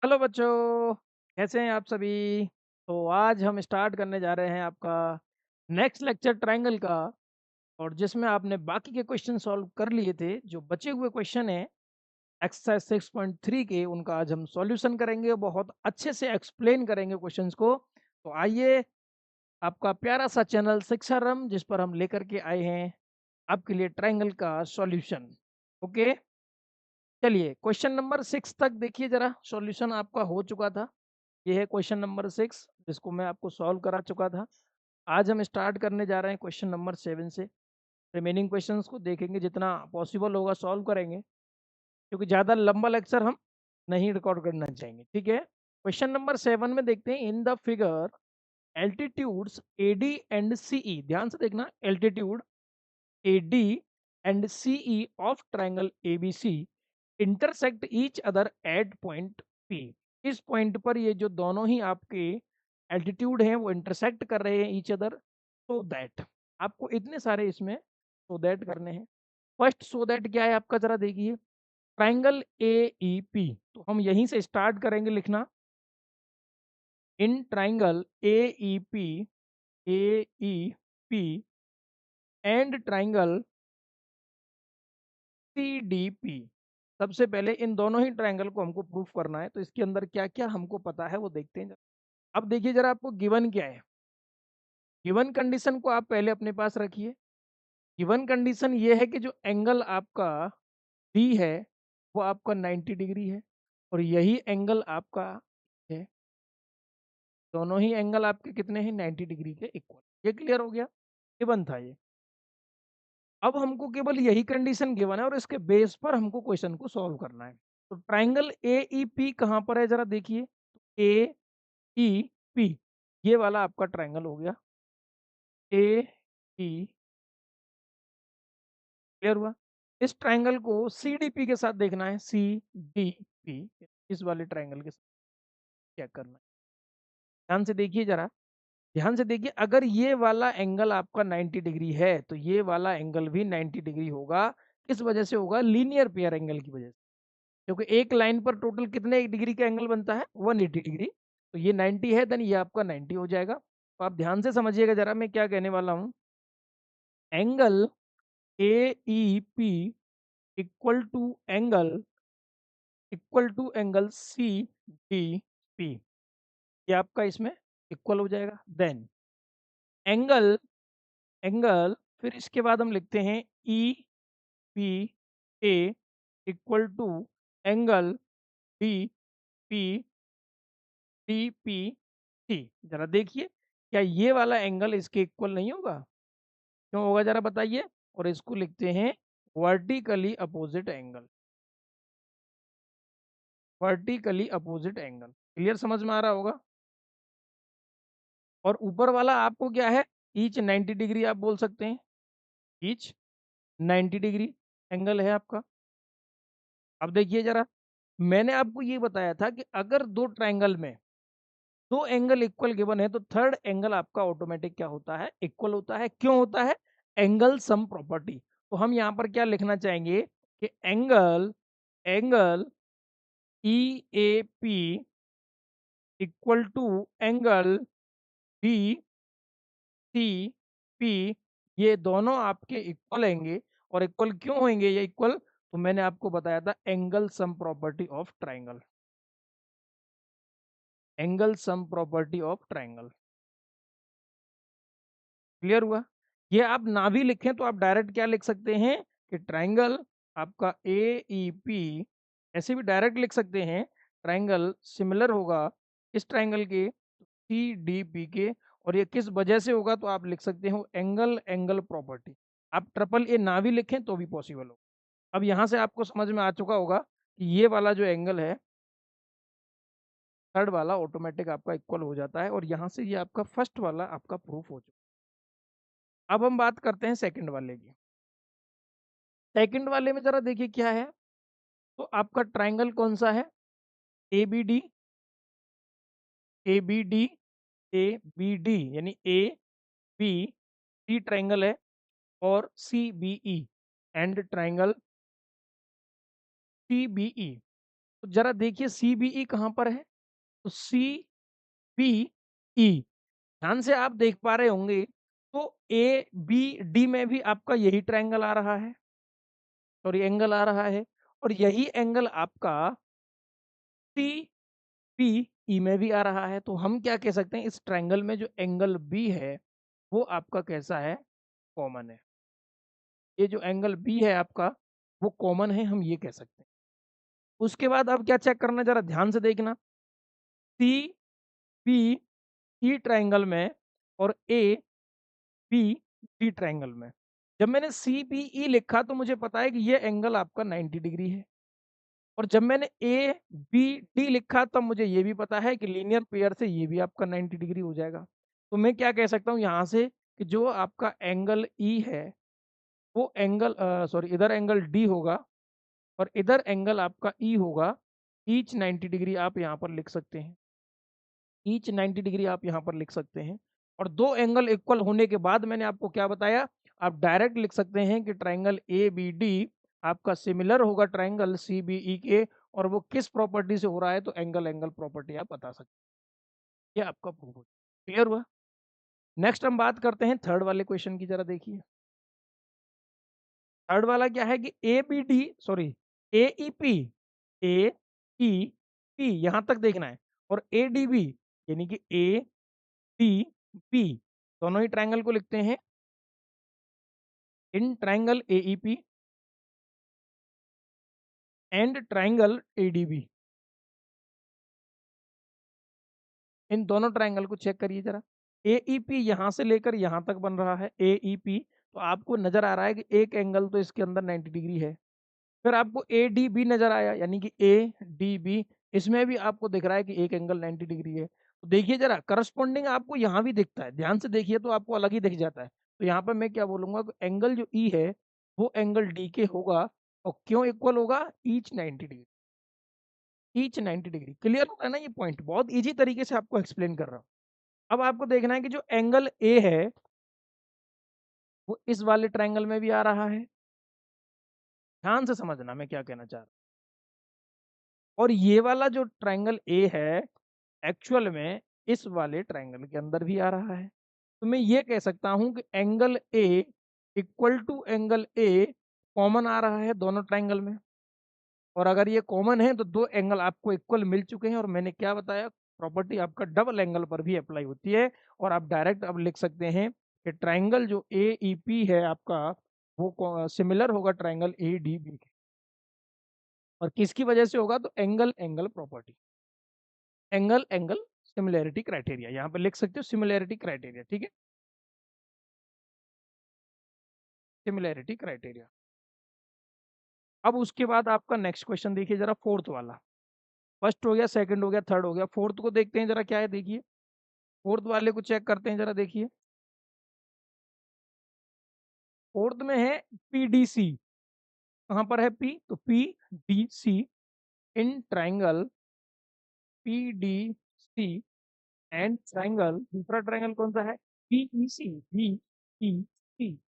Hello बच्चों, कैसे हैं आप सभी। तो आज हम स्टार्ट करने जा रहे हैं आपका नेक्स्ट लेक्चर ट्रायंगल का। और जिसमें आपने बाकी के क्वेश्चन सॉल्व कर लिए थे, जो बचे हुए क्वेश्चन हैं एक्सरसाइज 6.3 के, उनका आज हम सॉल्यूशन करेंगे। बहुत अच्छे से एक्सप्लेन करेंगे क्वेश्चंस को। तो आइए, आपका प्यारा सा चैनल शिक्षारम, जिस पर हम लेकर के आए हैं आपके लिए ट्रायंगल का सॉल्यूशन। ओके, चलिए क्वेश्चन नंबर 6 तक देखिए जरा। सॉल्यूशन आपका हो चुका था। ये है क्वेश्चन नंबर 6, जिसको मैं आपको सॉल्व करा चुका था। आज हम स्टार्ट करने जा रहे हैं क्वेश्चन नंबर 7 से। रिमेनिंग क्वेश्चंस को देखेंगे, जितना पॉसिबल होगा सॉल्व करेंगे, क्योंकि ज़्यादा लंबा लेक्चर हम नहीं रिकॉर्ड करना चाहेंगे। ठीक है, क्वेश्चन नंबर 7 में देखते हैं। इन the figure altitudes AD and CE, ध्यान से देखना, altitude AD and CE of triangle ABC intersect each other at point P। इस पॉइंट पर ये जो दोनों ही आपके एल्टीट्यूड हैं वो इंटरसेक्ट कर रहे हैं ईच अदर। सो दैट, आपको इतने सारे इसमें सो दैट करने हैं। फर्स्ट सो दैट क्या है आपका, जरा देखिए। ट्राइंगल AEP, तो हम यहीं से स्टार्ट करेंगे लिखना। In triangle AEP AEP and triangle CDP, सबसे पहले इन दोनों ही ट्रायंगल को हमको प्रूफ करना है। तो इसके अंदर क्या क्या हमको पता है वो देखते हैं जरा। अब देखिए जरा, आपको गिवन क्या है। गिवन कंडीशन को आप पहले अपने पास रखिए। गिवन कंडीशन ये है कि जो एंगल आपका डी है वो आपका 90 डिग्री है, और यही एंगल आपका है। दोनों ही एंगल आपके कितने हैं, 90 डिग्री के इक्वल। ये क्लियर हो गया, गिवन था ये। अब हमको केवल यही कंडीशन गिवन है और इसके बेस पर हमको क्वेश्चन को सॉल्व करना है। तो ट्राइंगल AEP कहाँ पर है, जरा देखिए। AEP, ये वाला आपका ट्राइंगल हो गया। AE, क्लियर हुआ। इस ट्राइंगल को CDP के साथ देखना है। CDP, इस वाले ट्राइंगल के साथ चेक करना है। ध्यान से देखिए जरा, ध्यान से देखिए। अगर ये वाला एंगल आपका 90 डिग्री है तो ये वाला एंगल भी 90 डिग्री होगा। किस वजह से होगा, लीनियर पेयर एंगल की वजह से। क्योंकि एक लाइन पर टोटल कितने डिग्री का एंगल बनता है, 180 डिग्री। तो ये 90 है, देन ये आपका 90 हो जाएगा। तो आप ध्यान से समझिएगा जरा, मैं क्या कहने वाला हूँ। Angle AEP equal to angle CDP, ये आपका इसमें इक्वल हो जाएगा। देन एंगल एंगल फिर इसके बाद हम लिखते हैं EPA equal to angle DPC। जरा देखिए, क्या ये वाला एंगल इसके इक्वल नहीं होगा। क्यों होगा, जरा बताइए। और इसको लिखते हैं vertically opposite angle. Vertically opposite angle, clear, समझ में आ रहा होगा। और ऊपर वाला आपको क्या है, ईच 90 डिग्री आप बोल सकते हैं। ईच 90 डिग्री एंगल है आपका। अब देखिए जरा, मैंने आपको ये बताया था कि अगर दो ट्राइंगल में दो एंगल इक्वल गिवन है तो थर्ड एंगल आपका ऑटोमेटिक क्या होता है, इक्वल होता है। क्यों होता है, एंगल सम प्रॉपर्टी। तो हम यहाँ पर क्या लिखना चाहेंगे कि angle angle EAP equal to angle DCP, ये दोनों आपके इक्वल होंगे। और इक्वल क्यों होंगे ये इक्वल, तो मैंने आपको बताया था angle sum property of triangle. Angle sum property of triangle, clear हुआ। ये आप ना भी लिखें तो आप डायरेक्ट क्या लिख सकते हैं कि ट्राइंगल आपका AEP, ऐसे भी डायरेक्ट लिख सकते हैं। ट्राइंगल सिमिलर होगा इस ट्राइंगल के CDP के। और ये किस वजह से होगा, तो आप लिख सकते हो एंगल एंगल प्रॉपर्टी। आप ट्रिपल ए ना भी लिखें तो भी पॉसिबल हो। अब यहाँ से आपको समझ में आ चुका होगा कि ये वाला जो एंगल है, थर्ड वाला ऑटोमेटिक आपका इक्वल हो जाता है। और यहाँ से ये आपका फर्स्ट वाला आपका प्रूफ हो चुका है। अब हम बात करते हैं सेकंड वाले की। सेकंड वाले में जरा देखिए क्या है। तो आपका ट्राइंगल कौन सा है, ABD ABD ABD, यानी ABC ट्राइंगल है। और CBE एंड ट्राइंगल CBE। तो जरा देखिए CBE कहाँ पर है, तो CBE ध्यान से आप देख पा रहे होंगे, तो ABD में भी आपका यही ट्रायंगल आ रहा है, सॉरी एंगल आ रहा है, और यही एंगल आपका CBE में भी आ रहा है। तो हम क्या कह सकते हैं, इस ट्रायंगल में जो एंगल B है वो आपका कैसा है, कॉमन है। ये जो एंगल B है आपका वो कॉमन है, हम ये कह सकते हैं। उसके बाद अब क्या चेक करना, जरा ध्यान से देखना, CBE ट्रायंगल में और ABD ट्रायंगल में, जब मैंने CBE लिखा तो मुझे पता है कि ये एंगल आपका 90 डिग्री है, और जब मैंने ABD लिखा तब मुझे ये भी पता है कि लीनियर पेयर से ये भी आपका 90 डिग्री हो जाएगा। तो मैं क्या कह सकता हूँ यहाँ से कि जो आपका एंगल E है वो एंगल सॉरी इधर एंगल D होगा और इधर एंगल आपका E होगा। ईच 90 डिग्री आप यहाँ पर लिख सकते हैं, ईच 90 डिग्री आप यहाँ पर लिख सकते हैं। और दो एंगल इक्वल होने के बाद मैंने आपको क्या बताया, आप डायरेक्ट लिख सकते हैं कि ट्राइंगल ABD आपका सिमिलर होगा ट्राइंगल CBE के, और वो किस प्रॉपर्टी से हो रहा है, तो एंगल एंगल प्रॉपर्टी आप बता सकते हैं। ये आपका प्रूफ हो, क्लियर हुआ। नेक्स्ट हम बात करते हैं थर्ड वाले क्वेश्चन की, जरा देखिए। थर्ड वाला क्या है कि ABD सॉरी AEP AEP यहां तक देखना है, और ADB यानी कि ADB दोनों ही ट्रायंगल को लिखते हैं in triangle AEP and triangle ADB। इन दोनों ट्रायंगल को चेक करिए जरा। AEP यहां से लेकर यहां तक बन रहा है AEP, तो आपको नजर आ रहा है कि एक एंगल तो इसके अंदर 90 डिग्री है। फिर आपको ADB नजर आया, यानी कि ADB, इसमें भी आपको दिख रहा है कि एक एंगल 90 डिग्री है। तो देखिए जरा, करस्पॉन्डिंग आपको यहाँ भी दिखता है, ध्यान से देखिए तो आपको अलग ही दिख जाता है। तो यहाँ पर मैं क्या बोलूंगा कि एंगल जो E है वो एंगल D के होगा, और क्यों इक्वल होगा, each 90 degree, each 90 degree. Clear होगा ना, ये पॉइंट बहुत इजी तरीके से आपको एक्सप्लेन कर रहा हूँ। अब आपको देखना है कि जो एंगल A है वो इस वाले ट्रायंगल में भी आ रहा है, ध्यान से समझना मैं क्या कहना चाह रहा हूँ। और ये वाला जो ट्रायंगल ए है एक्चुअल में इस वाले ट्रायंगल के अंदर भी आ रहा है। तो मैं ये कह सकता हूं कि angle A equal to angle A common आ रहा है दोनों ट्रायंगल में। और अगर ये कॉमन है तो दो एंगल आपको इक्वल मिल चुके हैं, और मैंने क्या बताया, प्रॉपर्टी आपका डबल एंगल पर भी अप्लाई होती है। और आप डायरेक्ट अब लिख सकते हैं कि ट्रायंगल जो AEP है आपका वो सिमिलर होगा ट्रायंगल ADB के। और किसकी वजह से होगा, तो angle angle property, angle angle similarity criteria, यहाँ पे लिख सकते हो सिमिलैरिटी क्राइटेरिया, ठीक है, सिमिलैरिटी क्राइटेरिया। अब उसके बाद आपका नेक्स्ट क्वेश्चन देखिए जरा, फोर्थ वाला। फर्स्ट हो गया, सेकंड हो गया, थर्ड हो गया, फोर्थ को देखते हैं जरा क्या है, देखिए फोर्थ वाले को चेक करते हैं जरा, देखिए फोर्थ में है PDC। कहाँ पर है P, तो PDC in triangle PDC and triangle, दूसरा ट्राइंगल कौन सा है, PEC, BEC,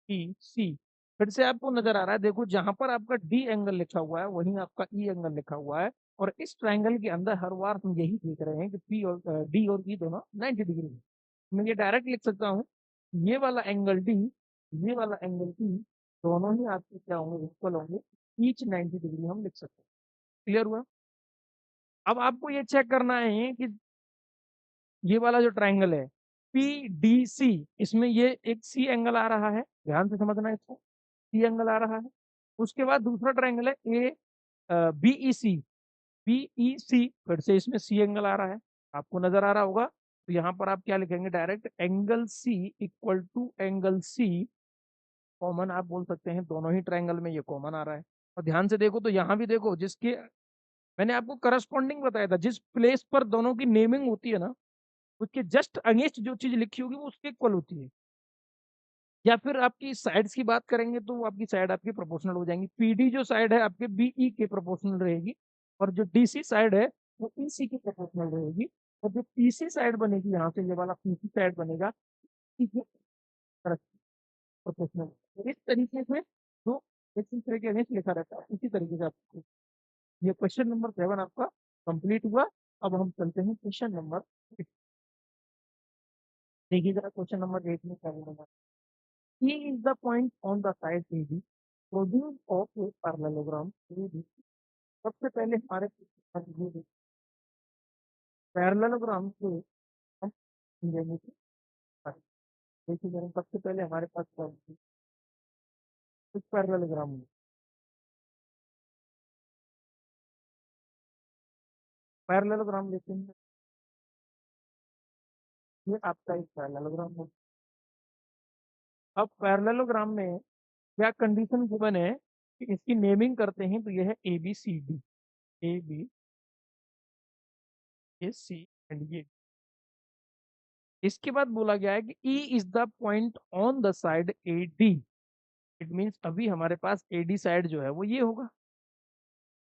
PEC। फिर से आपको नजर आ रहा है, देखो जहां पर आपका D एंगल लिखा हुआ है वहीं आपका E एंगल लिखा हुआ है, और इस ट्रायंगल के अंदर हर बार हम यही देख रहे हैं कि P और D और E दोनों 90 डिग्री है। मैं ये डायरेक्ट लिख सकता हूँ, ये वाला एंगल D, ये वाला एंगल E, दोनों ही आपके क्या होंगे, इक्वल होंगे, ईच 90 डिग्री हम लिख सकते हैं। क्लियर हुआ। अब आपको ये चेक करना है कि ये वाला जो ट्रायंगल है PDC, इसमें ये एक C एंगल आ रहा है, ध्यान से समझना है इसको, C एंगल आ रहा है। उसके बाद दूसरा ट्रायंगल है BEC, BEC, फिर से इसमें C एंगल आ रहा है, आपको नजर आ रहा होगा। तो यहाँ पर आप क्या लिखेंगे, direct angle C equal to angle C common आप बोल सकते हैं, दोनों ही ट्रायंगल में ये कॉमन आ रहा है। और ध्यान से देखो तो यहाँ भी देखो, जिसके मैंने आपको करस्पॉन्डिंग बताया था, जिस प्लेस पर दोनों की नेमिंग होती है ना, उसके जस्ट अगेंस्ट जो चीज लिखी होगी वो उसके इक्वल होती है। या फिर आपकी साइड्स की बात करेंगे तो वो आपकी साइड आपकी प्रोपोर्शनल हो जाएंगी, PD जो साइड है आपके BE के प्रोपोर्शनल रहेगी, और जो DC साइड है वो EC की प्रोपोर्शनल रहेगी। और जो PC साइड बनेगी, यहाँ से ये वाला PC साइड बनेगा, E के प्रोपोर्शनल। तो इस तरीके से जो इस दूसरे के अगेंस्ट लिखा रहता है, इसी तरीके से आपको ये क्वेश्चन नंबर 7 आपका कंप्लीट हुआ। अब हम चलते हैं क्वेश्चन नंबर 8। देखिए जरा क्वेश्चन नंबर 8 में क्या बोला। E is the point on the side AB produced of a parallelogram AB। सबसे पहले हमारे पैरेललोग्राम से हम समझेंगे कि देखिए जरा सबसे पहले हमारे पास क्या होती है, कुछ पैरेललोग्राम में पैरेललोग्राम लेते हैं। ये आपका एक पैरेललोग्राम है। अब पैरेललोग्राम में क्या कंडीशन गिवन है कि इसकी नेमिंग करते हैं, तो ये है A B C D. A B A C and ये। इसके बाद बोला गया है कि E is the point on the side A D. It means अभी हमारे पास ए डी साइड जो है वो ये होगा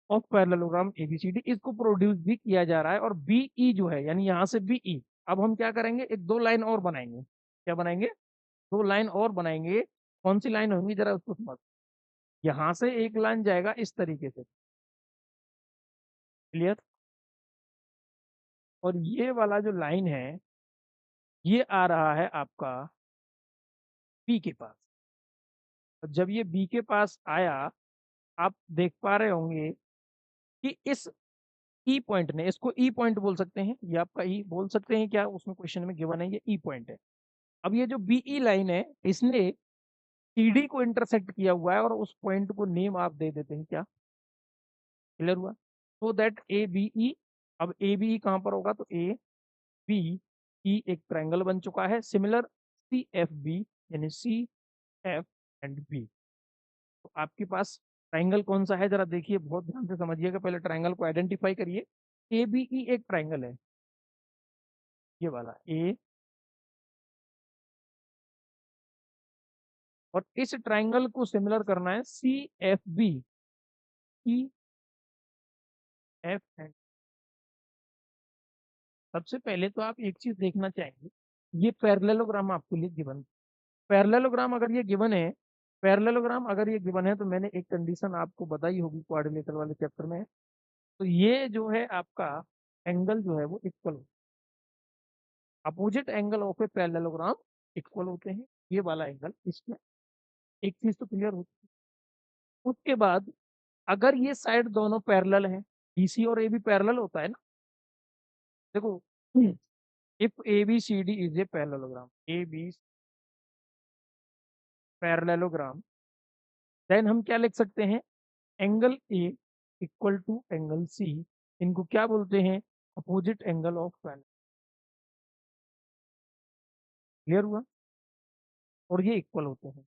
ऑफ पैरेललोग्राम एबीसीडी। इसको प्रोड्यूस भी किया जा रहा है और बीई जो है यानी यहाँ से बीई। अब हम क्या करेंगे, एक दो लाइन और बनाएंगे। क्या बनाएंगे? दो लाइन और बनाएंगे। कौन सी लाइन होंगी जरा उसको समझ। यहाँ से एक लाइन जाएगा इस तरीके से। क्लियर? और ये वाला जो लाइन है ये आ रहा है आपका बी के पास। और जब ये बी के पास आया, आप देख पा रहे होंगे कि इस ई पॉइंट ने, इसको ई पॉइंट बोल सकते हैं, ये आपका ई बोल सकते हैं क्या, उसमें क्वेश्चन में गिवन है ये ई पॉइंट है। अब ये जो बीई लाइन है इसने सीडी को इंटरसेक्ट किया हुआ है और उस पॉइंट को नेम आप दे देते हैं क्या। क्लियर हुआ? So that A B E. अब ए बी ई कहां पर होगा, तो ए बी ई एक ट्रायंगल बन चुका है सिमिलर सी एफ बी, यानी सी एफ एंड बी। तो आपके पास ट्रायंगल कौन सा है जरा देखिए, बहुत ध्यान से समझिएगा, पहले ट्रायंगल को आइडेंटिफाई करिए। ए बी ई एक ट्रायंगल है, ये वाला ए। और इस ट्रायंगल को सिमिलर करना है C F B. C F and. सबसे पहले तो आप एक चीज देखना चाहेंगे, ये पैरेललोग्राम आपके लिए गिवन। पैरेललोग्राम अगर ये गिवन है, पैरेललोग्राम अगर ये गिवन है तो मैंने एक कंडीशन आपको बताई होगी कोऑर्डिनेटर वाले चैप्टर में। तो ये जो है आपका एंगल जो है वो इक्वल हो, opposite angle of a parallelogram equal होते हैं। ये वाला एंगल इसमें एक चीज तो क्लियर होती है। उसके बाद अगर ये साइड दोनों पैरेलल है, बीसी और ए बी पैरेलल होता है ना। देखो, if A B C D is a parallelogram, A B parallelogram, then हम क्या लिख सकते हैं, angle A equal to angle C. इनको क्या बोलते हैं, opposite angle of parallel. Clear हुआ? और ये इक्वल होते हैं।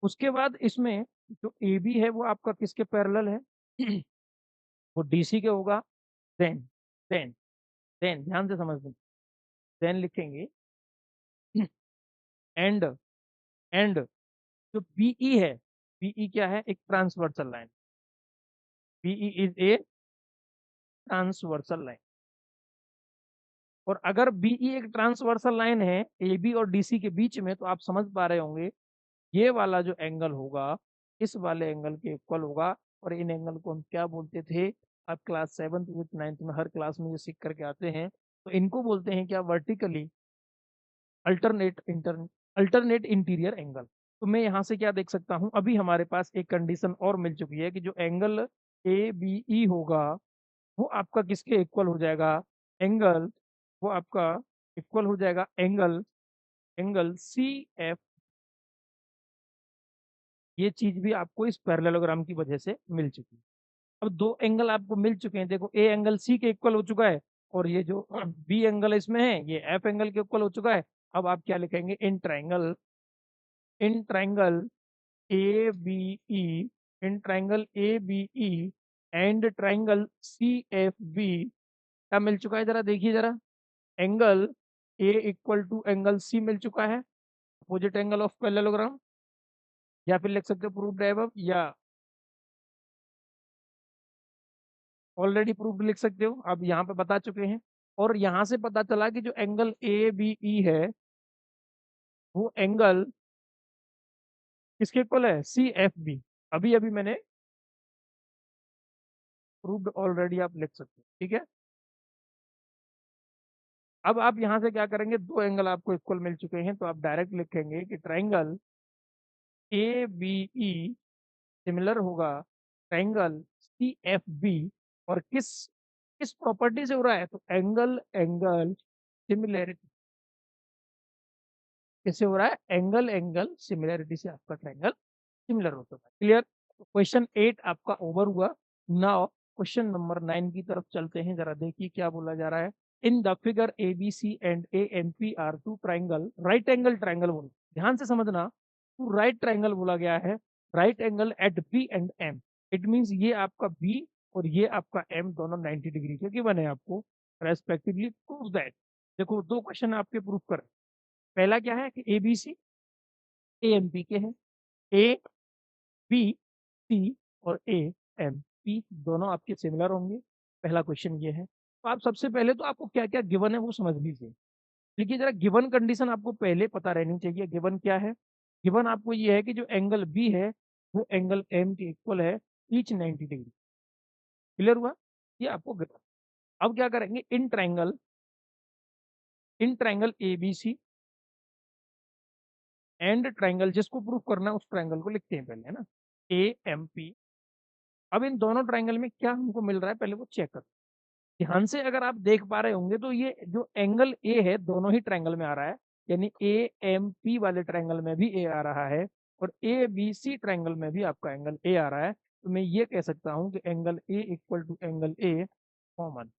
उसके बाद इसमें जो ए बी है वो आपका किसके पैरेलल है, वो डीसी के होगा। देन देन देन ध्यान से समझ लो, देन लिखेंगे एंड एंड जो बीई है, बीई क्या है, एक transversal line. BE is a transversal line. और अगर बीई एक ट्रांसवर्सल लाइन है ए बी और डीसी के बीच में, तो आप समझ पा रहे होंगे ये वाला जो एंगल होगा इस वाले एंगल के इक्वल होगा। और इन एंगल को हम क्या बोलते थे, आप क्लास 7th विथ 9th में हर क्लास में ये सीख करके आते हैं। तो इनको बोलते हैं क्या, vertically alternate inter alternate interior angle. तो मैं यहाँ से क्या देख सकता हूँ, अभी हमारे पास एक कंडीशन और मिल चुकी है कि जो एंगल ए बी ई होगा वो आपका किसके इक्वल हो जाएगा, एंगल, वो आपका इक्वल हो जाएगा एंगल एंगल सी एफ। ये चीज भी आपको इस पैरेललोग्राम की वजह से मिल चुकी है। अब दो एंगल आपको मिल चुके हैं, देखो ए एंगल सी के इक्वल हो चुका है और ये जो बी एंगल इसमें है ये एफ एंगल के इक्वल हो चुका है। अब आप क्या लिखेंगे, in triangle A B E, in triangle A B E and triangle C F B क्या मिल चुका है, जरा देखिए जरा। Angle A equal to angle C मिल चुका है, अपोजिट एंगल ऑफ पैरेललोग्राम। या फिर लिख सकते हो प्रूफ अबव, या ऑलरेडी प्रूफ लिख सकते हो, अब यहाँ पे बता चुके हैं। और यहाँ से पता चला कि जो एंगल ए बी ई है वो एंगल किसके इक्वल है, सी एफ बी। अभी अभी मैंने प्रूव्ड ऑलरेडी आप लिख सकते हो, ठीक है। अब आप यहाँ से क्या करेंगे, दो एंगल आपको इक्वल मिल चुके हैं, तो आप डायरेक्ट लिखेंगे कि triangle A B E similar होगा ट्राइंगल सी एफ बी। और किस किस प्रॉपर्टी से हो रहा है, तो एंगल एंगल सिमिलैरिटी, किससे हो रहा है, एंगल एंगल सिमिलैरिटी से आपका ट्राइंगल सिमिलर होता है। क्लियर। क्वेश्चन 8 आपका ओवर हुआ। नाउ क्वेश्चन नंबर 9 की तरफ चलते हैं, जरा देखिए क्या बोला जा रहा है। In the figure A B C and A M P are two triangle, right angle triangle बोल, ध्यान से समझना, टू राइट ट्राइंगल बोला गया है, right angle at B and M. It means ये आपका बी और ये आपका एम दोनों 90 डिग्री के गिवन है आपको, रेस्पेक्टिवली प्रूव दैट। देखो दो क्वेश्चन आपके प्रूफ कर, पहला क्या है कि A B C A M P के हैं, ए बी सी और ए एम पी दोनों आपके सिमिलर होंगे। पहला क्वेश्चन ये है। तो आप सबसे पहले तो आपको क्या क्या गिवन है वो समझ लीजिए। देखिए जरा गिवन कंडीशन आपको पहले पता रहनी चाहिए। गिवन क्या है, गिवन आपको ये है कि जो एंगल बी है वो एंगल एम के इक्वल है, ईच 90 डिग्री। क्लियर हुआ, ये आपको गिवन। अब क्या करेंगे, in triangle A B C and triangle, जिसको प्रूफ करना है उस ट्राइंगल को लिखते हैं पहले, है ना, ए एम पी। अब इन दोनों ट्राइंगल में क्या हमको मिल रहा है पहले वो चेक कर। ध्यान से अगर आप देख पा रहे होंगे तो ये जो एंगल ए है दोनों ही ट्रायंगल में आ रहा है, यानी ए एम पी वाले ट्रायंगल में भी ए आ रहा है और ए बी सी ट्रायंगल में भी आपका एंगल ए आ रहा है। तो मैं ये कह सकता हूँ कि angle A equal to angle A common,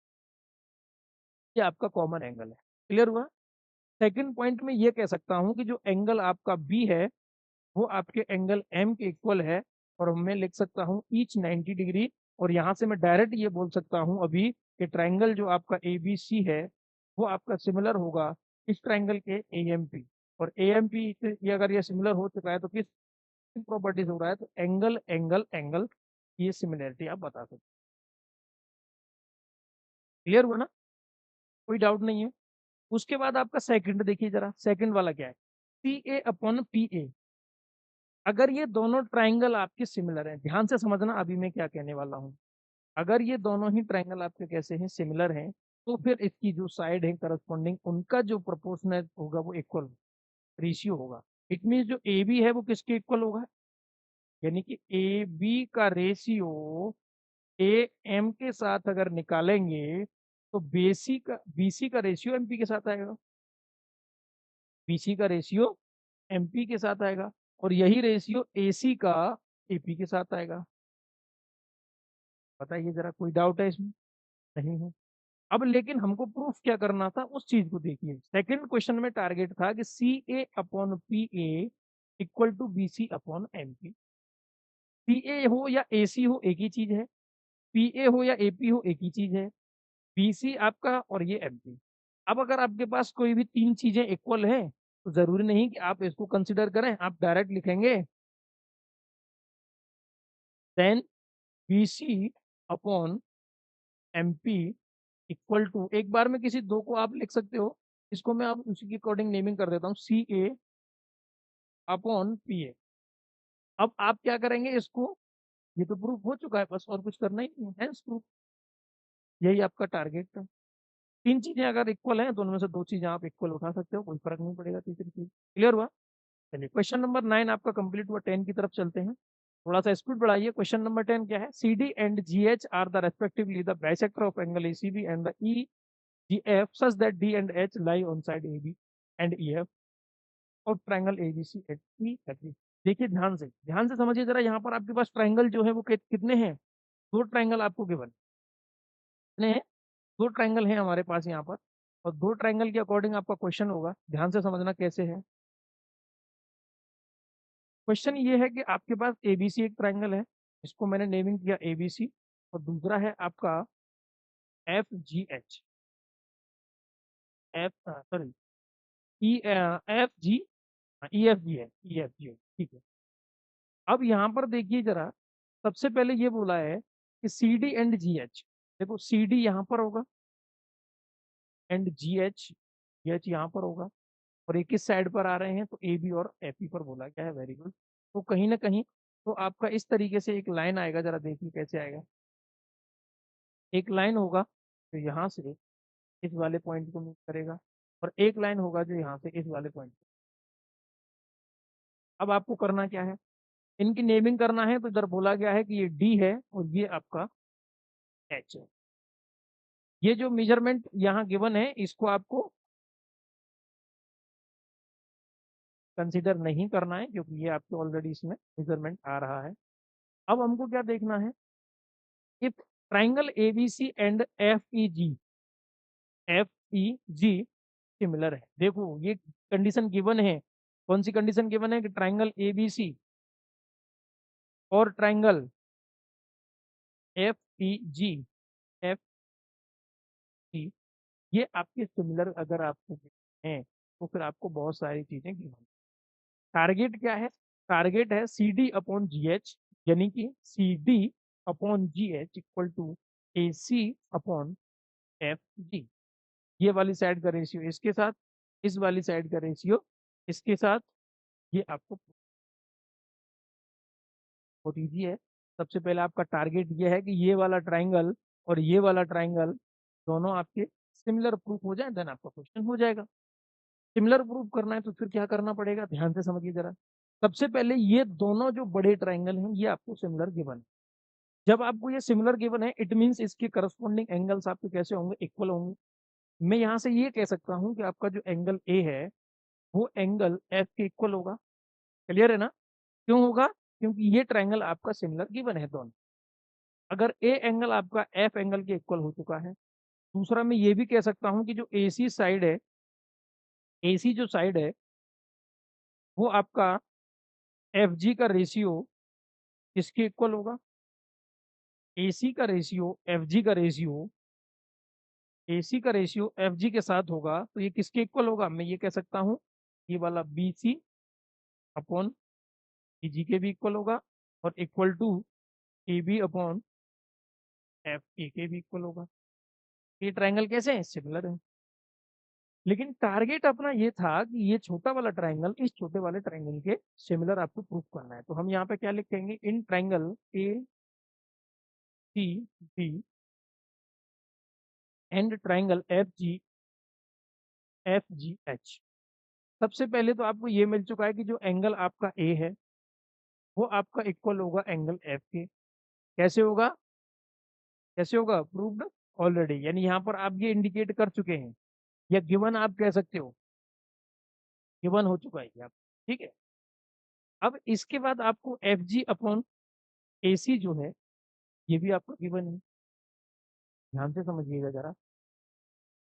ये आपका कॉमन एंगल है। क्लियर हुआ। सेकंड पॉइंट में ये कह सकता हूँ कि जो एंगल आपका बी है वो आपके एंगल एम के इक्वल है, और मैं लिख सकता हूँ ईच 90 डिग्री। और यहाँ से मैं डायरेक्ट ये बोल सकता हूँ अभी कि ट्राइंगल जो आपका ए बी सी है वो आपका सिमिलर होगा इस ट्राइंगल के ए एम पी। और ए एम पी से ये अगर ये सिमिलर हो चुका है तो किस प्रॉपर्टीज हो रहा है, तो एंगल एंगल एंगल, ये सिमिलरिटी आप बता सकते। क्लियर हुआ ना, कोई डाउट नहीं है। उसके बाद आपका सेकंड देखिए जरा, सेकंड वाला क्या है, सी ए अपॉन पी ए। अगर ये दोनों ट्राइंगल आपके सिमिलर हैं, ध्यान से समझना अभी मैं क्या कहने वाला हूँ, अगर ये दोनों ही ट्राइंगल आपके कैसे हैं, सिमिलर हैं, तो फिर इसकी जो साइड है करस्पॉन्डिंग उनका जो प्रोपोर्शनल होगा वो इक्वल रेशियो होगा। इट मीन जो ए बी है वो किसके इक्वल होगा, यानी कि ए बी का रेशियो ए एम के साथ अगर निकालेंगे तो बीसी का रेशियो एमपी के साथ आएगा, बीसी का रेशियो एमपी के साथ आएगा, और यही रेशियो एसी का एपी के साथ आएगा। बताइए जरा, कोई डाउट है इसमें, नहीं है। अब लेकिन हमको प्रूफ क्या करना था उस चीज को देखिए। सेकंड क्वेश्चन में टारगेट था कि C A upon P A equal to B C upon M P. C A हो या ए सी हो एक ही चीज है, पी ए हो या ए पी हो एक ही चीज है, बी सी आपका और ये एम पी। अब अगर आपके पास कोई भी तीन चीजें इक्वल हैं तो जरूरी नहीं कि आप इसको कंसिडर करें, आप डायरेक्ट लिखेंगे then B C upon M P equal to, एक बार में किसी दो को आप लिख सकते हो, इसको मैं आप उसी के अकॉर्डिंग नेमिंग कर देता हूँ, सी ए अपॉन पी ए। अब आप क्या करेंगे इसको, ये तो प्रूफ हो चुका है, बस और कुछ करना ही नहीं है प्रूफ, यही आपका टारगेट है। तीन चीजें अगर इक्वल हैं, दोनों में से दो चीजें आप इक्वल उठा सकते हो, कोई फर्क नहीं पड़ेगा तीसरी चीज। क्लियर हुआ। चलिए क्वेश्चन नंबर 9 आपका कंप्लीट हुआ, 10 की तरफ चलते हैं। थोड़ा सा स्पीड बढ़ाइए। क्वेश्चन नंबर 10 क्या है, C D and G H are the respectively the bisector of angle A C B and the E G F such that D and H lie on side A B and E F और triangle A B C H E H B. देखिए ध्यान से समझिए जरा, यहाँ पर आपके पास triangle जो है वो कितने हैं, दो ट्राइंगल आपको गिवन कितने हैं, दो ट्राइंगल हैं हमारे पास यहाँ पर, और दो ट्राइंगल के अकॉर्डिंग आपका क्वेश्चन होगा। ध्यान से समझना कैसे है। क्वेश्चन ये है कि आपके पास एबीसी एक ट्राइंगल है, इसको मैंने नेमिंग किया एबीसी, और दूसरा है आपका F G H, F sorry E F G, E F G है, ई एफ जी, ठीक है। अब यहाँ पर देखिए जरा, सबसे पहले ये बोला है कि C D and G H. देखो सी डी यहाँ पर होगा एंड जी एच यहाँ पर होगा, और एक ही साइड पर आ रहे हैं तो ए बी और एफ ई पर बोला गया है। Very good. तो कहीं ना कहीं तो आपका इस तरीके से एक लाइन आएगा, जरा देखिए कैसे आएगा, एक लाइन होगा जो यहाँ से इस वाले पॉइंट को मूव करेगा, और एक लाइन होगा जो यहाँ से इस वाले पॉइंट। अब आपको करना क्या है, इनकी नेमिंग करना है। तो इधर बोला गया है कि ये डी है और ये आपका एच है। ये जो मेजरमेंट यहाँ गिवन है इसको आपको कंसीडर नहीं करना है, क्योंकि ये आपको ऑलरेडी इसमें मेजरमेंट आ रहा है। अब हमको क्या देखना है, if triangle ABC and F E G similar है। देखो ये कंडीशन गिवन है। कौन सी कंडीशन गिवन है, कि ट्राइंगल एबीसी और ट्राइंगल एफ ई ये आपके सिमिलर अगर आपको हैं, तो फिर आपको बहुत सारी चीजें गिवन। टारगेट क्या है, टारगेट है C D upon G H, यानी कि C D upon G H equal to A C upon F G. ये वाली साइड का रेशियो इसके साथ, इस वाली साइड का रेशियो इसके साथ, ये आपको बहुत ईजी है। सबसे पहले आपका टारगेट ये है कि ये वाला ट्राइंगल और ये वाला ट्राइंगल दोनों आपके सिमिलर प्रूफ हो जाए, देन आपका क्वेश्चन हो जाएगा। सिमिलर प्रूफ करना है तो फिर क्या करना पड़ेगा, ध्यान से समझिए जरा। सबसे पहले ये दोनों जो बड़े ट्राइंगल हैं ये आपको सिमिलर गिवन है। जब आपको ये सिमिलर गिवन है, इट मींस इसके करस्पॉन्डिंग एंगल्स आपके कैसे होंगे, इक्वल होंगे। मैं यहाँ से ये कह सकता हूँ कि आपका जो एंगल ए है वो एंगल एफ के इक्वल होगा। क्लियर है ना, क्यों होगा, क्योंकि ये ट्राइंगल आपका सिमिलर गिवन है दोनों। अगर ए एंगल आपका एफ एंगल के इक्वल हो चुका है, दूसरा मैं ये भी कह सकता हूँ कि जो एसी साइड है, एसी जो साइड है वो आपका एफ जी का रेशियो किसके इक्वल होगा, एसी का रेशियो एफ जी का रेशियो, एसी का रेशियो एफ जी के साथ होगा। तो ये किसके इक्वल होगा, मैं ये कह सकता हूँ ये वाला बी सी अपॉन ई जी के भी इक्वल होगा, और equal to A B upon F A के भी इक्वल होगा। ये ट्राइंगल कैसे हैं, सिमिलर है। लेकिन टारगेट अपना ये था कि ये छोटा वाला ट्राइंगल इस छोटे वाले ट्राइंगल के सिमिलर आपको प्रूफ करना है। तो हम यहाँ पे क्या लिखेंगे, in triangle A C B and triangle F G H. सबसे पहले तो आपको ये मिल चुका है कि जो एंगल आपका ए है वो आपका इक्वल होगा एंगल एफ के। कैसे होगा, कैसे होगा, प्रूव्ड ऑलरेडी, यानी यहाँ पर आप ये इंडिकेट कर चुके हैं, या गिवन आप कह सकते हो, गिवन हो चुका है ये आप। ठीक है, अब इसके बाद आपको एफ जी अपॉन ए सी जो है ये भी आपको गिवन है। ध्यान से समझिएगा जरा,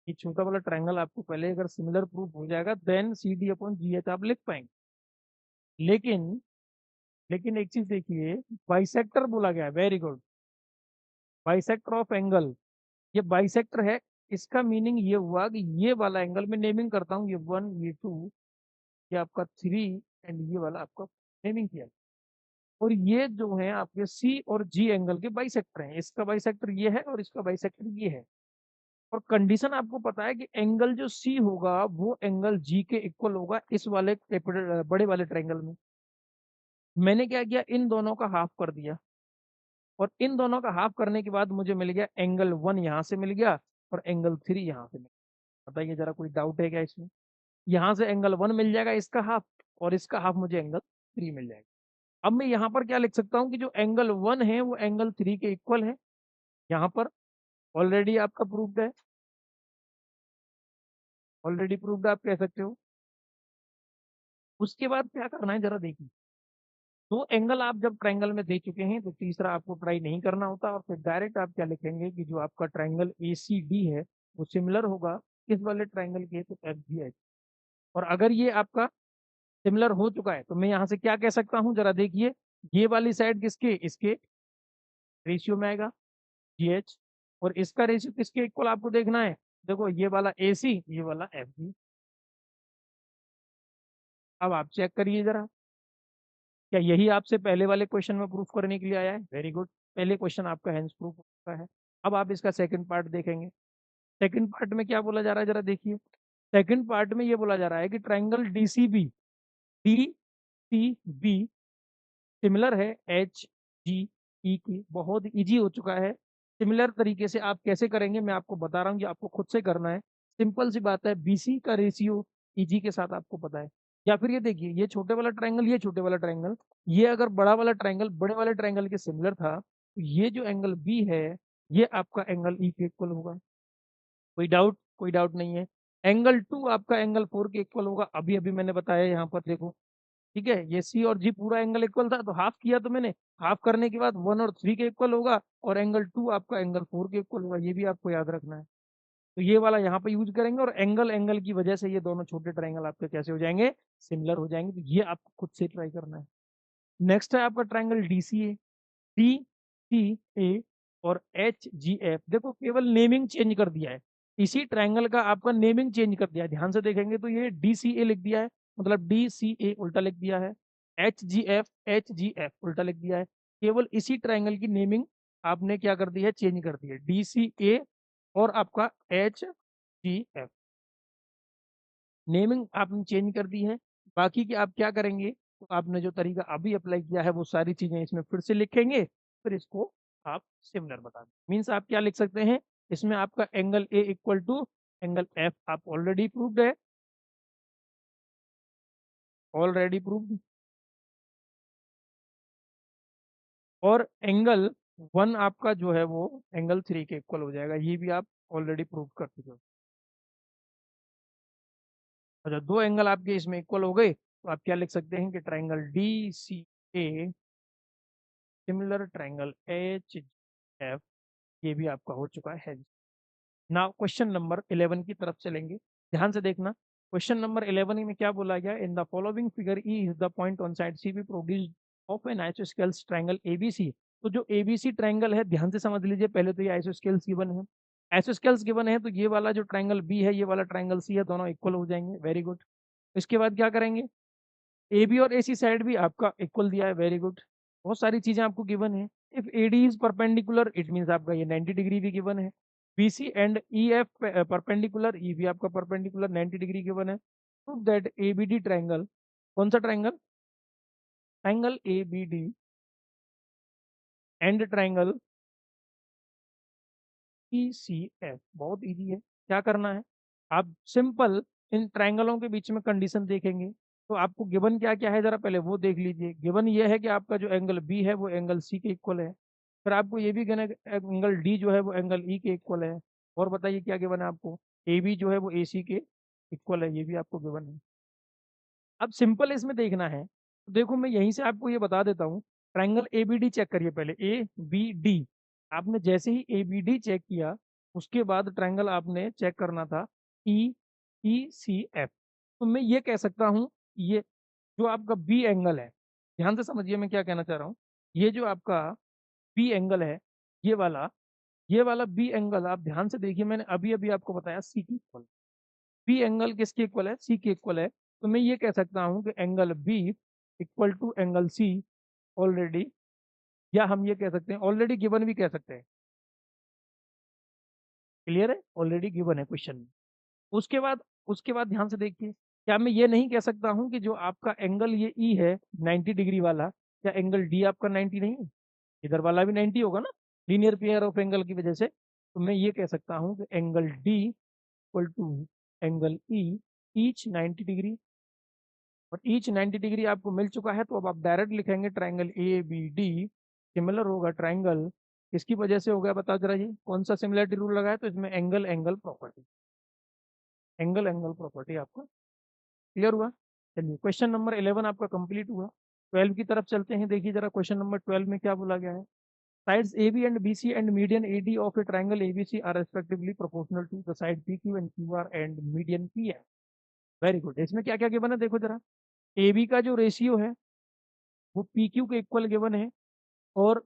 ये छोटा वाला ट्रायंगल आपको पहले अगर सिमिलर प्रूफ हो जाएगा then C D upon G H आप लिख पाएंगे। लेकिन लेकिन एक चीज देखिए, बाइसेक्टर बोला गया है, very good, bisector of angle, ये बाइसेक्टर है। इसका मीनिंग ये हुआ कि ये वाला एंगल में नेमिंग करता हूँ, ये वन, ये टू, ये आपका थ्री, एंड ये वाला आपका नेमिंग किया। और ये जो है आपके सी और जी एंगल के बाइसेक्टर हैं, इसका बाइसेक्टर ये है और इसका बाइसेक्टर ये है। और कंडीशन आपको पता है कि एंगल जो सी होगा वो एंगल जी के इक्वल होगा इस वाले कैपिटल बड़े वाले ट्रायंगल में। मैंने क्या किया, इन दोनों का हाफ कर दिया, और इन दोनों का हाफ करने के बाद मुझे मिल गया एंगल वन यहाँ से मिल गया और एंगल थ्री यहाँ से मिल गया। बताइए जरा, कोई डाउट है क्या इसमें, यहाँ से एंगल वन मिल जाएगा इसका हाफ, और इसका हाफ मुझे एंगल थ्री मिल जाएगा। अब मैं यहाँ पर क्या लिख सकता हूँ कि जो एंगल वन है वो एंगल थ्री के इक्वल है, यहाँ पर ऑलरेडी आपका प्रूफ्ड है, ऑलरेडी प्रूफ्ड आप कह सकते हो। उसके बाद क्या करना है जरा देखिए, दो एंगल आप जब ट्रायंगल में दे चुके हैं तो तीसरा आपको ट्राई नहीं करना होता, और फिर डायरेक्ट आप क्या लिखेंगे कि जो आपका ट्रायंगल ए सी डी है वो सिमिलर होगा किस वाले ट्रायंगल के, तो एफ जी एच। और अगर ये आपका सिमिलर हो चुका है तो मैं यहाँ से क्या कह सकता हूँ, जरा देखिए, ये वाली साइड किसके, इसके रेशियो में आएगा जी एच, और इसका रेशियो किसके इक्वल आपको देखना है, देखो ये वाला ए सी, ये वाला एफ जी। अब आप चेक करिए जरा, क्या यही आपसे पहले वाले क्वेश्चन में प्रूफ करने के लिए आया है, वेरी गुड, पहले क्वेश्चन आपका हैंस प्रूफ हो चुका है। अब आप इसका सेकंड पार्ट देखेंगे। सेकंड पार्ट में क्या बोला जा रहा है जरा देखिए, सेकंड पार्ट में ये बोला जा रहा है कि triangle D C B similar है एच जी ई की। बहुत इजी हो चुका है, सिमिलर तरीके से आप कैसे करेंगे मैं आपको बता रहा हूँ, ये आपको खुद से करना है। सिंपल सी बात है, बीसी का रेशियो ईजी के साथ आपको पता है। या फिर ये देखिए, ये छोटे वाला ट्रायंगल, ये छोटे वाला ट्रायंगल, ये अगर बड़ा वाला ट्रायंगल बड़े वाले ट्रायंगल के सिमिलर था, तो ये जो एंगल बी है, ये आपका एंगल ई के इक्वल होगा। कोई डाउट? कोई डाउट नहीं है। एंगल टू आपका एंगल फोर के इक्वल होगा, अभी अभी मैंने बताया यहाँ पर देखो। ठीक है, ये सी और जी पूरा एंगल इक्वल था, तो हाफ किया तो मैंने, हाफ करने के बाद वन और थ्री के इक्वल होगा, और एंगल टू आपका एंगल फोर के इक्वल होगा, ये भी आपको याद रखना है। तो ये वाला यहाँ पे यूज करेंगे, और एंगल एंगल की वजह से ये दोनों छोटे ट्रायंगल आपके कैसे हो जाएंगे, सिमिलर हो जाएंगे। तो ये आपको खुद से ट्राई करना है। नेक्स्ट है आपका ट्रायंगल डी सी ए। डी सी ए और एच जी एफ, देखो केवल नेमिंग चेंज कर दिया है, इसी ट्रायंगल का आपका नेमिंग चेंज कर दिया है। ध्यान से देखेंगे तो ये डी सी ए लिख दिया है, मतलब डी सी ए उल्टा लिख दिया है, एच जी एफ उल्टा लिख दिया है। केवल इसी ट्रायंगल की नेमिंग आपने क्या कर दी है, चेंज कर दी है, डी सी ए और आपका एच जी एफ, नेमिंग आपने चेंज कर दी है। बाकी के आप क्या करेंगे, तो आपने जो तरीका अभी अप्लाई किया है वो सारी चीजें इसमें फिर से लिखेंगे, फिर इसको आप सिमिलर बता दें। मीन्स आप क्या लिख सकते हैं, इसमें आपका angle A equal to angle F आप ऑलरेडी प्रूव्ड है, ऑलरेडी प्रूव्ड। और एंगल वन आपका जो है वो एंगल थ्री के इक्वल हो जाएगा, ये भी आप ऑलरेडी प्रूव कर चुके हो। अच्छा, दो एंगल आपके इसमें इक्वल हो गए, तो आप क्या लिख सकते हैं कि triangle D C a similar triangle H F, ये भी आपका हो चुका है। नाउ क्वेश्चन नंबर 11 की तरफ चलेंगे, ध्यान से देखना। क्वेश्चन नंबर 11 में क्या बोला गया, in the following figure E is the point on side C B produced of an isosceles triangle A B C. तो जो एबीसी ट्रायंगल है, ध्यान से समझ लीजिए, पहले तो ये आइसोस्केल्स गिवन है, आइसोस्केल्स गिवन है, तो ये वाला जो ट्रायंगल बी है, ये वाला ट्रायंगल सी है, दोनों इक्वल हो जाएंगे, वेरी गुड। इसके बाद क्या करेंगे, ए बी और ए सी साइड भी आपका इक्वल दिया है, वेरी गुड। बहुत सारी चीजें आपको गिवन है। If A D is perpendicular it means आपका ये 90 डिग्री भी गिवन है। B C and E F perpendicular, E भी आपका परपेंडिकुलर 90 डिग्री गिवन है। Prove that A B D triangle, कौन सा triangle, triangle A B D and triangle E C F, बहुत इजी है। क्या करना है, आप सिंपल इन ट्राइंगलों के बीच में कंडीशन देखेंगे, तो आपको गिवन क्या क्या है जरा पहले वो देख लीजिए। गिवन ये है कि आपका जो एंगल बी है वो एंगल सी के इक्वल है, फिर आपको ये भी कहना है कि एंगल डी जो है वो एंगल ई के इक्वल है। और बताइए क्या गिवन है आपको, ए बी जो है वो ए सी के इक्वल है, ये भी आपको गिवन है। अब सिंपल इसमें देखना है, तो देखो मैं यहीं से आपको ये बता देता हूँ। Triangle A B D check करिए पहले, ए बी डी, आपने जैसे ही ए बी डी चेक किया, उसके बाद ट्राइंगल आपने चेक करना था ई ई सी एफ। तो मैं ये कह सकता हूँ, ये जो आपका बी एंगल है, ध्यान से समझिए मैं क्या कहना चाह रहा हूँ, ये जो आपका बी एंगल है, ये वाला, ये वाला बी एंगल आप ध्यान से देखिए, मैंने अभी अभी आपको बताया सी की इक्वल, बी एंगल किसके इक्वल है, सी के इक्वल है। तो मैं ये कह सकता हूँ कि angle B equal to angle C already, या हम ये कह सकते हैं ऑलरेडी गिवन भी कह सकते हैं। क्लियर है, ऑलरेडी गिवन है क्वेश्चन में। उसके बाद ध्यान से देखिए, क्या मैं ये नहीं कह सकता हूँ कि जो आपका एंगल ये ई है 90 डिग्री वाला, क्या एंगल डी आपका 90 नहीं है, इधर वाला भी 90 होगा ना, लीनियर पेयर ऑफ एंगल की वजह से। तो मैं ये कह सकता हूँ कि angle D equal to angle E, each 90 degree, और ईच 90 डिग्री आपको मिल चुका है, तो अब आप डायरेक्ट लिखेंगे triangle A B D similar होगा ट्राइंगल, किसकी वजह से हो गया बताओ जरा, ये कौन सा सिमिलरिटी रूल लगाया, तो इसमें angle angle property, angle angle property आपका क्लियर हुआ। चलिए क्वेश्चन नंबर 11 आपका कंप्लीट हुआ। 12 की तरफ चलते हैं, देखिए जरा क्वेश्चन नंबर 12 में क्या बोला गया है। Sides A B and B C and median A D of a triangle A B C are respectively proportional to the side P Q and Q R and median P है। Very good, इसमें क्या क्या given है देखो जरा। A B का जो ratio है वो पी क्यू के इक्वल गिवन है, और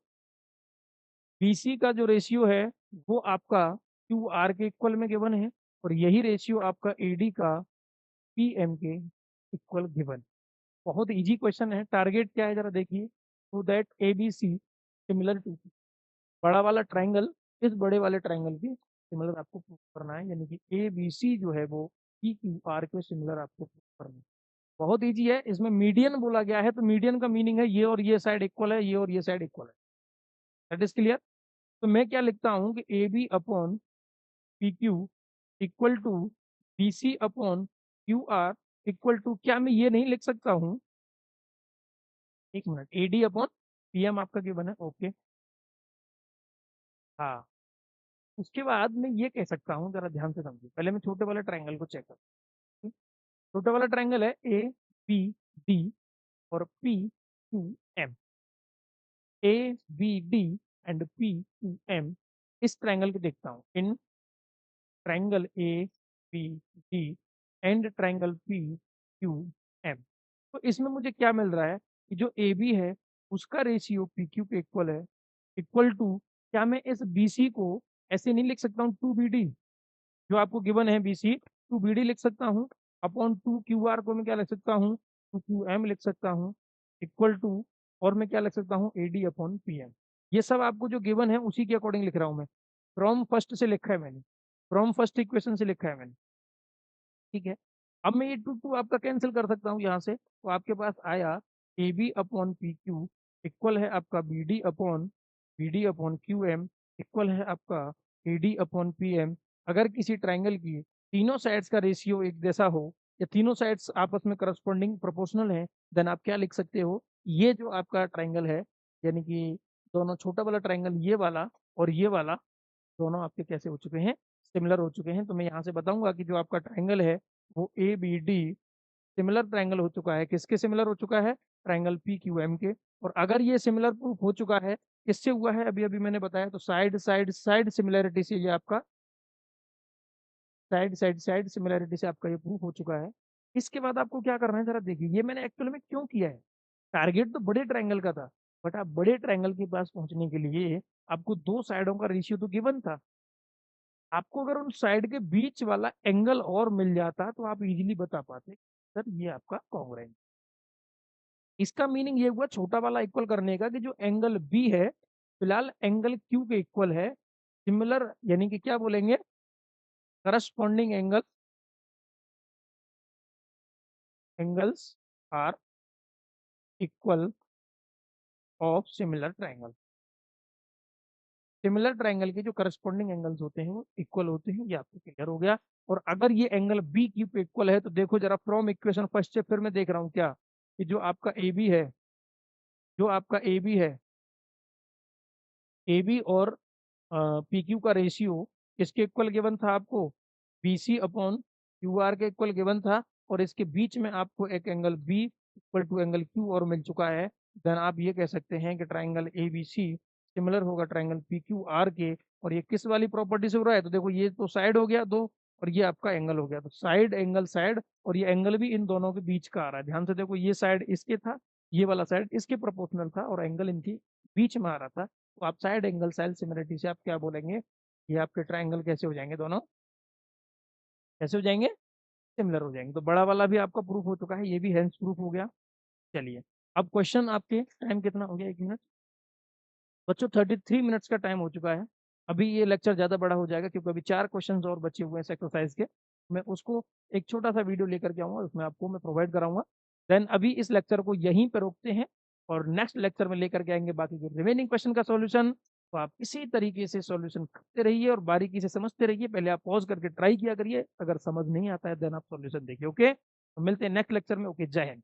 बीसी का जो रेशियो है वो आपका क्यू आर के इक्वल में गिवन है, और यही रेशियो आपका एडी का पी एम के इक्वल गिवन। बहुत इजी क्वेश्चन है। टारगेट क्या है जरा देखिए, to that A B C similar to, बड़ा वाला ट्राइंगल इस बड़े वाले ट्राइंगल की सिमिलर आपको प्रूव करना है, यानी कि ए बी सी जो है वो पी क्यू आर के सिमिलर आपको प्रूव करना है। बहुत इजी है। इसमें मीडियन बोला गया है, तो मीडियन का मीनिंग है ये और ये साइड इक्वल है, ये और ये साइड इक्वल है, दैट इज क्लियर। तो मैं क्या लिखता हूँ कि A B upon P Q equal to B C upon Q R equal to, क्या मैं ये नहीं लिख सकता हूँ, एक minute, A D upon P M आपका गिवन है, ओके। हाँ, उसके बाद मैं ये कह सकता हूँ, जरा ध्यान से समझिए, पहले मैं छोटे वाले ट्राइंगल को चेक करता हूँ। छोटा वाला ट्राइंगल है ए बी डी और P Q M, A B D and P Q M. इस ट्राइंगल को देखता हूँ, in triangle A B D and triangle P Q M. तो इसमें मुझे क्या मिल रहा है कि जो ए बी है उसका रेशियो पी क्यू के इक्वल है, इक्वल टू, क्या मैं इस बी सी को ऐसे नहीं लिख सकता हूँ, टू बी डी, जो आपको गिवन है B C, two B D लिख सकता हूँ, अपॉन टू क्यू आर को मैं क्या लिख सकता हूँ, टू क्यू एम लिख सकता हूँ, इक्वल टू, और मैं क्या लिख सकता हूँ, A D upon P M. ये सब आपको जो गिवन है उसी के अकॉर्डिंग लिख रहा हूँ मैं, फ्रॉम फर्स्ट से लिखा है मैंने, फ्रॉम फर्स्ट इक्वेशन से लिखा है मैंने, ठीक है। अब मैं ये टू टू आपका कैंसिल कर सकता हूँ यहाँ से, तो आपके पास आया A B upon P Q equal है आपका B D upon Q M equal है आपका A D upon P M. अगर किसी ट्राइंगल की तीनों साइड्स का रेशियो एक जैसा हो, या तीनों साइड्स आपस में करस्पॉन्डिंग प्रोपोर्शनल है, देन आप क्या लिख सकते हो, ये जो आपका ट्राइंगल है, यानी कि दोनों, छोटा वाला ट्राइंगल ये वाला और ये वाला, दोनों आपके कैसे हो चुके हैं, सिमिलर हो चुके हैं। तो मैं यहाँ से बताऊंगा कि जो आपका ट्राइंगल है वो A B D similar triangle हो चुका है, किसके सिमिलर हो चुका है, ट्राइंगल पी क्यू एम के। और अगर ये सिमिलर प्रूफ हो चुका है, किससे हुआ है, अभी अभी मैंने बताया, तो साइड साइड साइड सिमिलरिटी से ये आपका, साइड साइड साइड सिमिलरिटी से आपका ये प्रूफ हो चुका है। इसके बाद आपको क्या करना है, जरा देखिए, ये मैंने एक्चुअल में क्यों किया है, टारगेट तो बड़े ट्राइंगल का था, बट आप बड़े ट्राइंगल के पास पहुंचने के लिए आपको दो साइडों का रेशियो तो गिवन था, आपको अगर उन साइड के बीच वाला एंगल और मिल जाता तो आप इजीली बता पाते सर ये आपका कॉन्ग्रुएंट। इसका मीनिंग ये हुआ छोटा वाला इक्वल करने का कि जो एंगल बी है फिलहाल एंगल क्यू के इक्वल है, सिमिलर, यानी कि क्या बोलेंगे, corresponding angles are equal of similar triangle. Similar triangle के जो करस्पॉन्डिंग एंगल्स होते हैं वो इक्वल होते हैं, ये आपको क्लियर हो गया। और अगर ये एंगल बी क्यू पे इक्वल है तो देखो जरा, फ्रॉम इक्वेशन फर्स्ट से फिर मैं देख रहा हूँ क्या, कि जो आपका ए बी है, जो आपका ए बी है, ए बी और पी क्यू का रेशियो किसके इक्वल गिवन था आपको, B C upon Q R के इक्वल गिवन था, और इसके बीच में आपको एक angle B equal to angle Q और मिल चुका है। देन आप ये कह सकते हैं कि triangle A B C similar होगा ट्राइंगल पी क्यू आर के। और ये किस वाली प्रॉपर्टी से हो रहा है, तो देखो ये तो साइड हो गया दो, और ये आपका एंगल हो गया, तो साइड एंगल साइड, और ये एंगल भी इन दोनों के बीच का आ रहा है, ध्यान से देखो, ये साइड इसके था, ये वाला साइड इसके प्रोपोर्शनल था, और एंगल इनके बीच में आ रहा था। तो आप साइड एंगल साइड सिमिलरिटी से आप क्या बोलेंगे, ये आपके ट्राइंगल कैसे हो जाएंगे, दोनों कैसे हो जाएंगे, सिमिलर हो जाएंगे। तो बड़ा वाला भी आपका प्रूफ हो चुका है, ये भी हेंस प्रूफ हो गया। चलिए, अब क्वेश्चन आपके, टाइम कितना हो गया, 1 मिनट बच्चों, 33 मिनट्स का टाइम हो चुका है। अभी ये लेक्चर ज़्यादा बड़ा हो जाएगा क्योंकि अभी 4 क्वेश्चन और बचे हुए हैं इस एक्सरसाइज के, मैं उसको एक छोटा सा वीडियो लेकर के आऊँगा, उसमें आपको मैं प्रोवाइड कराऊंगा। देन अभी इस लेक्चर को यहीं पर रोकते हैं, और नेक्स्ट लेक्चर में लेकर के आएंगे बाकी के रिमेनिंग क्वेश्चन का सॉल्यूशन। तो आप इसी तरीके से सॉल्यूशन करते रहिए और बारीकी से समझते रहिए, पहले आप पॉज करके ट्राई किया करिए, अगर समझ नहीं आता है देन आप सॉल्यूशन देखिए, ओके। तो मिलते हैं नेक्स्ट लेक्चर में, ओके, जय हिंद।